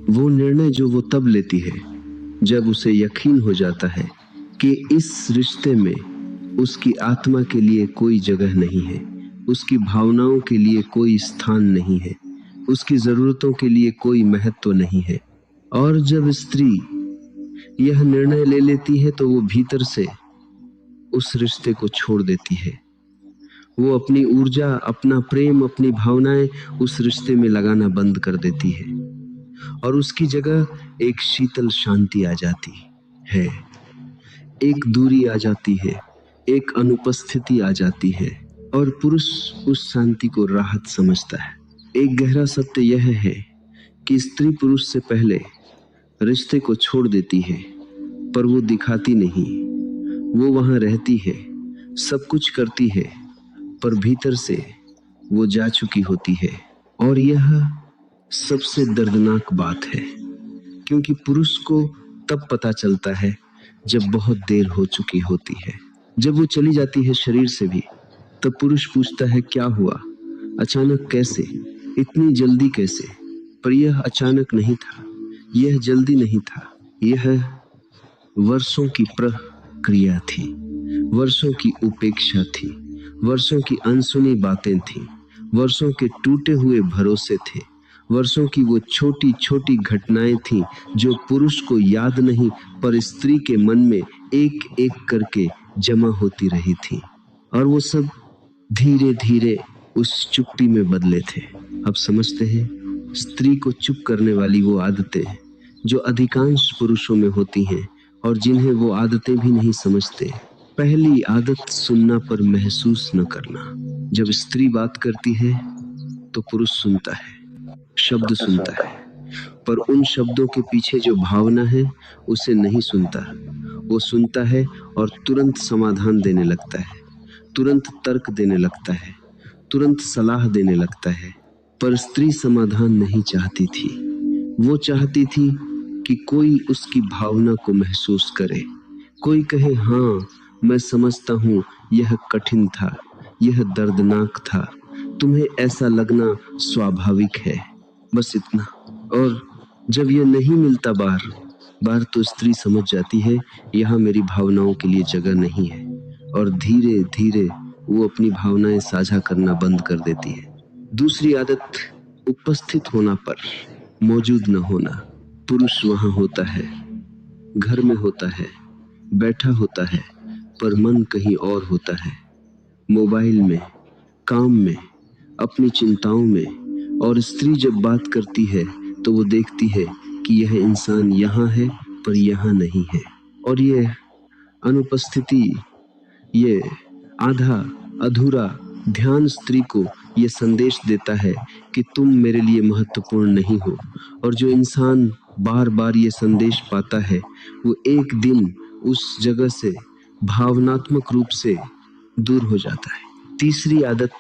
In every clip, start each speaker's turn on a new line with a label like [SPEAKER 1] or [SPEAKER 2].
[SPEAKER 1] वो निर्णय जो वो तब लेती है जब उसे यकीन हो जाता है कि इस रिश्ते में उसकी आत्मा के लिए कोई जगह नहीं है, उसकी भावनाओं के लिए कोई स्थान नहीं है, उसकी जरूरतों के लिए कोई महत्व नहीं है। और जब स्त्री यह निर्णय ले लेती है तो वो भीतर से उस रिश्ते को छोड़ देती है। वो अपनी ऊर्जा, अपना प्रेम, अपनी भावनाएं उस रिश्ते में लगाना बंद कर देती है और उसकी जगह एक शीतल शांति आ जाती है, एक दूरी आ जाती है, एक अनुपस्थिति आ जाती है और पुरुष उस शांति को राहत समझता है। एक गहरा सत्य यह है कि स्त्री पुरुष से पहले रिश्ते को छोड़ देती है, पर वो दिखाती नहीं। वो वहां रहती है, सब कुछ करती है, पर भीतर से वो जा चुकी होती है। और यह सबसे दर्दनाक बात है, क्योंकि पुरुष को तब पता चलता है जब बहुत देर हो चुकी होती है। जब वो चली जाती है शरीर से भी, तब पुरुष पूछता है क्या हुआ, अचानक कैसे, इतनी जल्दी कैसे? पर यह अचानक नहीं था, यह जल्दी नहीं था, यह वर्षों की प्रक्रिया थी, वर्षों की उपेक्षा थी, वर्षों की अनसुनी बातें थी, वर्षों के टूटे हुए भरोसे थे, वर्षों की वो छोटी छोटी घटनाएं थी जो पुरुष को याद नहीं, पर स्त्री के मन में एक एक करके जमा होती रही थी। और वो सब धीरे धीरे उस चुप्पी में बदले थे। अब समझते हैं, स्त्री को चुप करने वाली वो आदतें जो अधिकांश पुरुषों में होती हैं और जिन्हें वो आदतें भी नहीं समझते। पहली आदत, सुनना पर महसूस न करना। जब स्त्री बात करती है तो पुरुष सुनता है, शब्द सुनता है, पर उन शब्दों के पीछे जो भावना है उसे नहीं सुनता। वो सुनता है और तुरंत समाधान देने लगता है, तुरंत तर्क देने लगता है, तुरंत सलाह देने लगता है। पर स्त्री समाधान नहीं चाहती थी। वो चाहती थी कि कोई उसकी भावना को महसूस करे, कोई कहे हाँ मैं समझता हूँ, यह कठिन था, यह दर्दनाक था, तुम्हें ऐसा लगना स्वाभाविक है, बस इतना। और जब यह नहीं मिलता बार बार तो स्त्री समझ जाती है यहाँ मेरी भावनाओं के लिए जगह नहीं है, और धीरे धीरे वो अपनी भावनाएं साझा करना बंद कर देती है। दूसरी आदत, उपस्थित होना पर मौजूद न होना। पुरुष वहां होता है, घर में होता है, बैठा होता है, पर मन कहीं और होता है, मोबाइल में, काम में, अपनी चिंताओं में। और स्त्री जब बात करती है तो वो देखती है कि यह इंसान यहाँ है पर यहाँ नहीं है। और ये अनुपस्थिति, ये आधा अधूरा ध्यान स्त्री को ये संदेश देता है कि तुम मेरे लिए महत्वपूर्ण नहीं हो। और जो इंसान बार बार ये संदेश पाता है वो एक दिन उस जगह से भावनात्मक रूप से दूर हो जाता है। तीसरी आदत,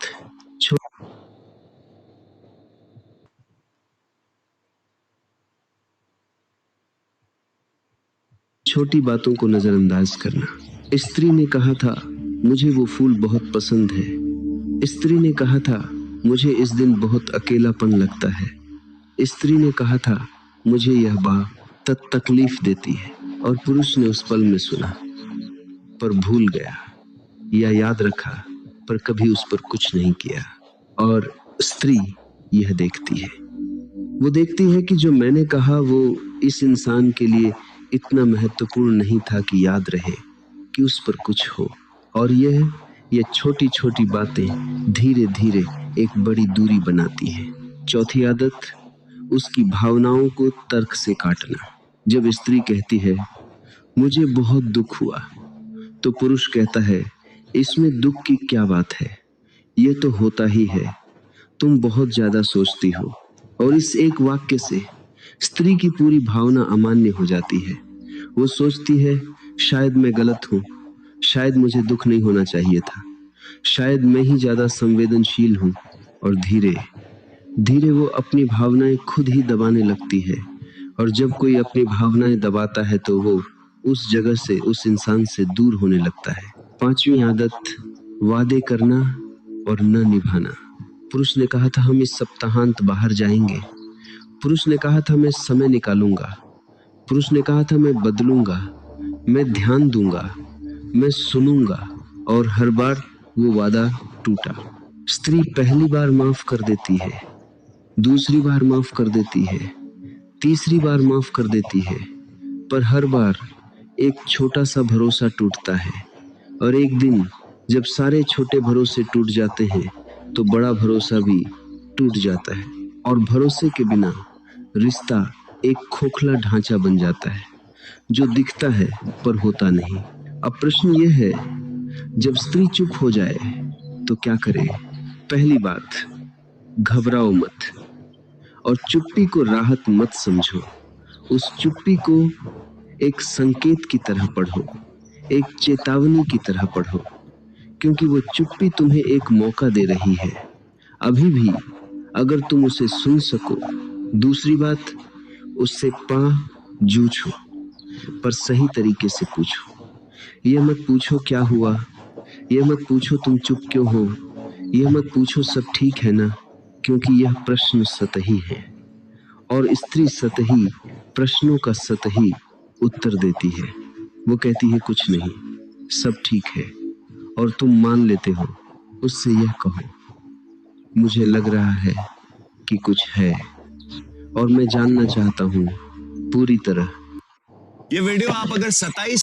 [SPEAKER 1] छोटी बातों को नजरअंदाज करना। स्त्री ने कहा था मुझे वो फूल बहुत पसंद है। स्त्री ने कहा था मुझे इस दिन बहुत अकेलापन लगता है। स्त्री ने कहा था मुझे यह बात तकलीफ देती है। और पुरुष ने उस पल में सुना पर भूल गया, या याद रखा पर कभी उस पर कुछ नहीं किया। और स्त्री यह देखती है, वो देखती है कि जो मैंने कहा वो इस इंसान के लिए इतना महत्वपूर्ण नहीं था कि याद रहे, कि उस पर कुछ हो। और यह छोटी छोटी बातें धीरे धीरे एक बड़ी दूरी बनाती है। चौथी आदत, उसकी भावनाओं को तर्क से काटना। जब स्त्री कहती है मुझे बहुत दुख हुआ, तो पुरुष कहता है इसमें दुख की क्या बात है, यह तो होता ही है, तुम बहुत ज्यादा सोचती हो। और इस एक वाक्य से स्त्री की पूरी भावना अमान्य हो जाती है। वो सोचती है शायद मैं गलत हूँ, शायद मुझे दुख नहीं होना चाहिए था, शायद मैं ही ज्यादा संवेदनशील हूँ। और धीरे धीरे वो अपनी भावनाएं खुद ही दबाने लगती है। और जब कोई अपनी भावनाएं दबाता है तो वो उस जगह से, उस इंसान से दूर होने लगता है। पांचवी आदत, वादे करना और न निभाना। पुरुष ने कहा था हम इस सप्ताहांत बाहर जाएंगे, पुरुष ने कहा था मैं समय निकालूंगा, पुरुष ने कहा था मैं बदलूंगा, मैं ध्यान दूंगा, मैं सुनूंगा, और हर बार वो वादा टूटा। स्त्री पहली बार माफ कर देती है, दूसरी बार माफ कर देती है, तीसरी बार माफ कर देती है, पर हर बार एक छोटा सा भरोसा टूटता है। और एक दिन जब सारे छोटे भरोसे टूट जाते हैं तो बड़ा भरोसा भी टूट जाता है, और भरोसे के बिना रिश्ता एक खोखला ढांचा बन जाता है जो दिखता है पर होता नहीं। अब प्रश्न यह है, जब स्त्री चुप हो जाए तो क्या करे? पहली बात, घबराओ मत, और चुप्पी को राहत मत समझो। उस चुप्पी को एक संकेत की तरह पढ़ो, एक चेतावनी की तरह पढ़ो, क्योंकि वो चुप्पी तुम्हें एक मौका दे रही है अभी भी, अगर तुम उसे सुन सको। दूसरी बात, उससे जूझो, पर सही तरीके से पूछो। यह मत पूछो क्या हुआ, यह मत पूछो तुम चुप क्यों हो, यह मत पूछो सब ठीक है ना, क्योंकि यह प्रश्न सतही है, और स्त्री सतही प्रश्नों का सतही उत्तर देती है। वो कहती है कुछ नहीं, सब ठीक है, और तुम मान लेते हो। उससे यह कहो, मुझे लग रहा है कि कुछ है, और मैं जानना चाहता हूँ पूरी तरह।
[SPEAKER 2] ये वीडियो आप अगर 27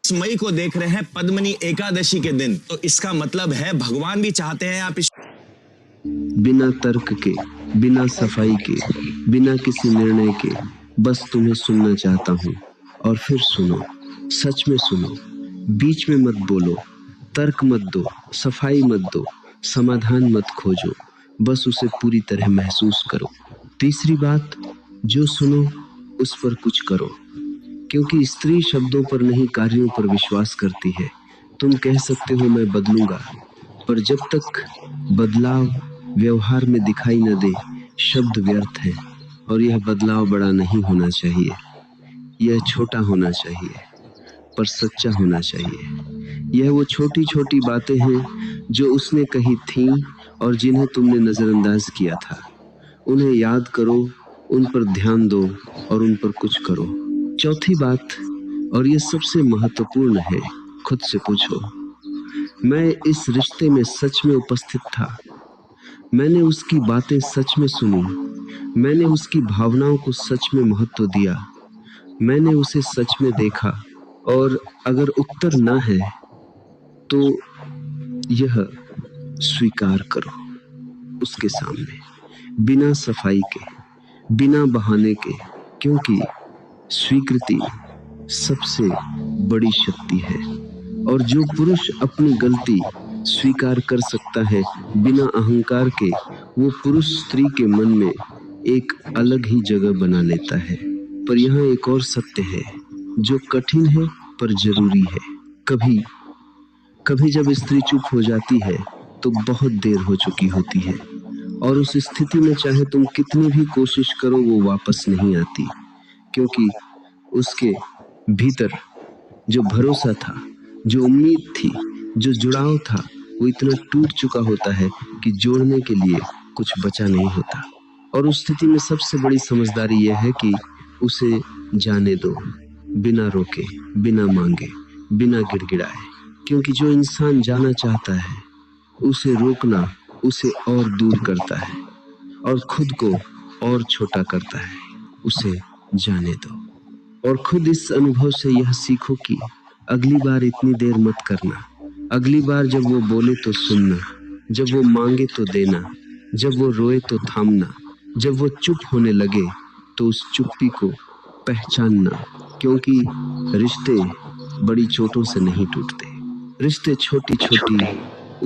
[SPEAKER 2] मई को देख रहे हैं, पद्मनी एकादशी के दिन, तो इसका मतलब है भगवान भी चाहते हैं आप इस
[SPEAKER 1] बिना तर्क के, बिना सफाई के, बिना किसी निर्णय के बस तुम्हें सुनना चाहता हूँ। और फिर सुनो, सच में सुनो, बीच में मत बोलो, तर्क मत दो, सफाई मत दो, समाधान मत खोजो, बस उसे पूरी तरह महसूस करो। तीसरी बात, जो सुनो उस पर कुछ करो, क्योंकि स्त्री शब्दों पर नहीं कार्यों पर विश्वास करती है। तुम कह सकते हो मैं बदलूंगा, पर जब तक बदलाव व्यवहार में दिखाई न दे, शब्द व्यर्थ है। और यह बदलाव बड़ा नहीं होना चाहिए, यह छोटा होना चाहिए, पर सच्चा होना चाहिए। यह वो छोटी छोटी बातें हैं जो उसने कही थीं और जिन्हें तुमने नजरअंदाज किया था। उन्हें याद करो, उन पर ध्यान दो और उन पर कुछ करो। चौथी बात, और यह सबसे महत्वपूर्ण है, खुद से पूछो, मैं इस रिश्ते में सच में उपस्थित था? मैंने उसकी बातें सच में सुनी? मैंने उसकी भावनाओं को सच में महत्व दिया? मैंने उसे सच में देखा? और अगर उत्तर ना है तो यह स्वीकार करो उसके सामने, बिना सफाई के, बिना बहाने के, क्योंकि स्वीकृति सबसे बड़ी शक्ति है। और जो पुरुष अपनी गलती स्वीकार कर सकता है बिना अहंकार के, वो पुरुष स्त्री के मन में एक अलग ही जगह बना लेता है। पर यहाँ एक और सत्य है जो कठिन है पर जरूरी है। कभी कभी जब स्त्री चुप हो जाती है तो बहुत देर हो चुकी होती है, और उस स्थिति में चाहे तुम कितनी भी कोशिश करो वो वापस नहीं आती, क्योंकि उसके भीतर जो भरोसा था, जो उम्मीद थी, जो जुड़ाव था, वो इतना टूट चुका होता है कि जोड़ने के लिए कुछ बचा नहीं होता। और उस स्थिति में सबसे बड़ी समझदारी यह है कि उसे जाने दो, बिना रोके, बिना मांगे, बिना गिड़गिड़ाए, क्योंकि जो इंसान जाना चाहता है उसे रोकना उसे और दूर करता है और खुद को और छोटा करता है। उसे जाने दो, और खुद इस अनुभव से यह सीखो कि अगली बार इतनी देर मत करना। अगली बार जब वो बोले तो सुनना, जब वो मांगे तो देना, जब वो रोए तो थामना, जब वो चुप होने लगे तो उस चुप्पी को पहचानना, क्योंकि रिश्ते बड़ी चोटों से नहीं टूटते, रिश्ते छोटी छोटी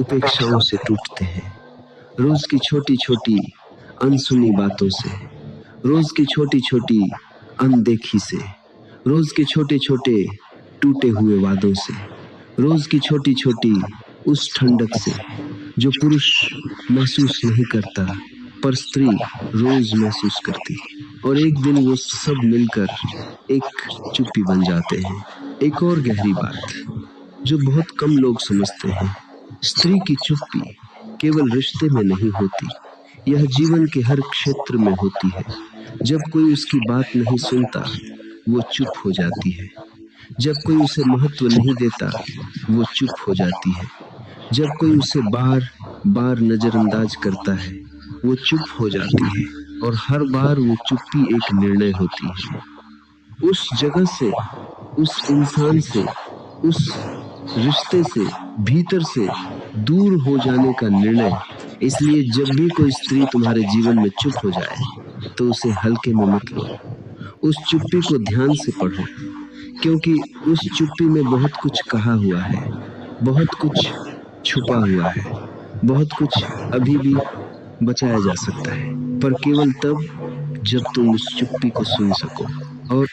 [SPEAKER 1] उपेक्षाओं से टूटते हैं। रोज की छोटी छोटी अनसुनी बातों से, रोज की छोटी छोटी अनदेखी से, रोज के छोटे छोटे टूटे हुए वादों से, रोज की छोटी छोटी उस ठंडक से जो पुरुष महसूस नहीं करता पर स्त्री रोज महसूस करती है। और एक दिन वो सब मिलकर एक चुप्पी बन जाते हैं। एक और गहरी बात जो बहुत कम लोग समझते हैं, स्त्री की चुप्पी केवल रिश्ते में नहीं होती, यह जीवन के हर क्षेत्र में होती है। जब कोई उसकी बात नहीं सुनता, वो चुप हो जाती है। जब कोई उसे महत्व नहीं देता, वो चुप हो जाती है। जब कोई उसे बार बार नजरअंदाज करता है, वो चुप हो जाती है। और हर बार वो चुप्पी एक निर्णय होती है, उस जगह से, उस इंसान से, उस रिश्ते से, भीतर से दूर हो जाने का निर्णय। इसलिए जब भी कोई स्त्री तुम्हारे जीवन में चुप हो जाए, तो उसे हल्के में मत लो। उस चुप्पी को ध्यान से पढ़ो, क्योंकि उस चुप्पी में बहुत कुछ कहा हुआ है, बहुत कुछ छुपा हुआ है, बहुत कुछ अभी भी बचाया जा सकता है, पर केवल तब जब तुम उस चुप्पी को सुन सको। और